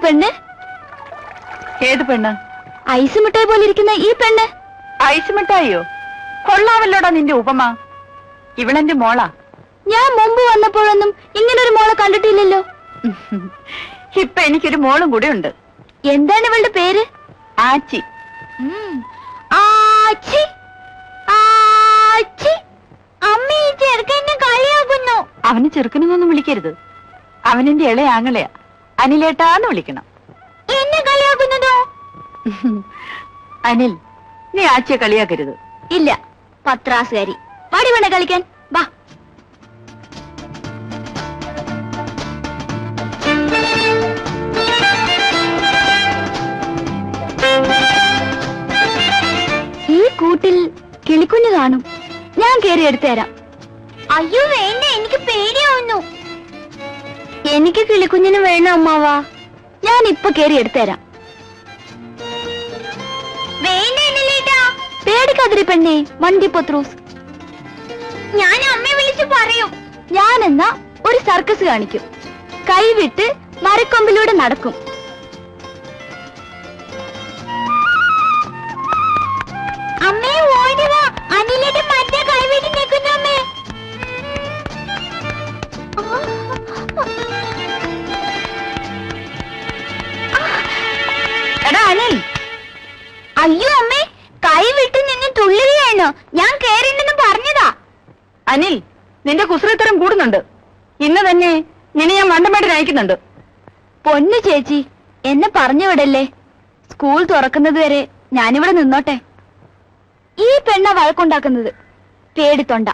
പെണ്ണ്? ഏത് പെണ്ണ്? ഐസ് മിഠായി പോലെ ഇരിക്കുന്ന ഈ പെണ്ണ്. ഐസ് മിഠായിയോ? കൊള്ളാമല്ലോടാ നിന്റെ ഉപമ. ഇവളെന്റെ മോളാ. ഞാൻ മുമ്പ് വന്നപ്പോഴൊന്നും ഇങ്ങനൊരു മോളെ കണ്ടിട്ടില്ലല്ലോ. ഇപ്പൊ എനിക്കൊരു മോളും കൂടെ ഉണ്ട്. എന്താണ് ഇവളുടെ പേര്? ആച്ചി. ആച്ചി ആച്ചി. അമ്മ ഈ ചെറുക്കനെ കളിയാക്കുന്നു. അവന് ചെറുക്കനൊന്നും വിളിക്കരുത്. അവനെന്റെ ഇളയ ആങ്ങളെയാ. അനിലേട്ടാന്ന് വിളിക്കണം. എന്നെ കളിയാക്കുന്നതോ? അനിൽ, നീ ആച്ചിയെ കളിയാക്കരുത്. ഇല്ല, പത്രാസുകാരി. പാടി വേണേ കളിക്കാൻ. വാ. ഈ കൂട്ടിൽ കിളിക്കുഞ്ഞ് കാണും. ഞാൻ കേറി എടുത്തു തരാം. അയ്യോ വേണ്ട, എനിക്ക് പേടിയാവുന്നു. എനിക്ക് കിളിക്കുഞ്ഞിന് വേണം അമ്മാവാ. ഞാൻ ഇപ്പൊ കേറി എടുത്തു തരാം. പേടിക്കാതിരി പെണ്ണേ, മണ്ടി പത്രൂസ്. ഞാൻ അമ്മയെ വിളിച്ചു പറയും. ഞാനെന്നാ ഒരു സർക്കസ് കാണിക്കും. കൈവിട്ട് മരക്കൊമ്പിലൂടെ നടക്കും. അമ്മയെ ഓടുക. അനിലിന്റെ മറ്റേ കൈവിട്ട് നിൽക്കുന്നു അമ്മേ. എടാ അനിൽ. അയ്യോ അമ്മേ, കൈവിട്ട് നിന്ന് തുള്ളുകയാണോ? ഞാൻ കേറിണ്ടെന്ന് പറഞ്ഞതാ. അനിൽ, നിന്റെ കുസൃത്തരം കൂടുന്നുണ്ട്. ഇന്ന് തന്നെ നിന്നെ ഞാൻ വണ്ടമേടിന് അയക്കുന്നുണ്ട്. പൊന്നു ചേച്ചി, എന്നെ പറഞ്ഞു വിടല്ലേ. സ്കൂൾ തുറക്കുന്നത് വരെ ഞാനിവിടെ നിന്നോട്ടെ. ഈ പെണ്ണ വഴക്കുണ്ടാക്കുന്നത്. പേടിത്തൊണ്ട.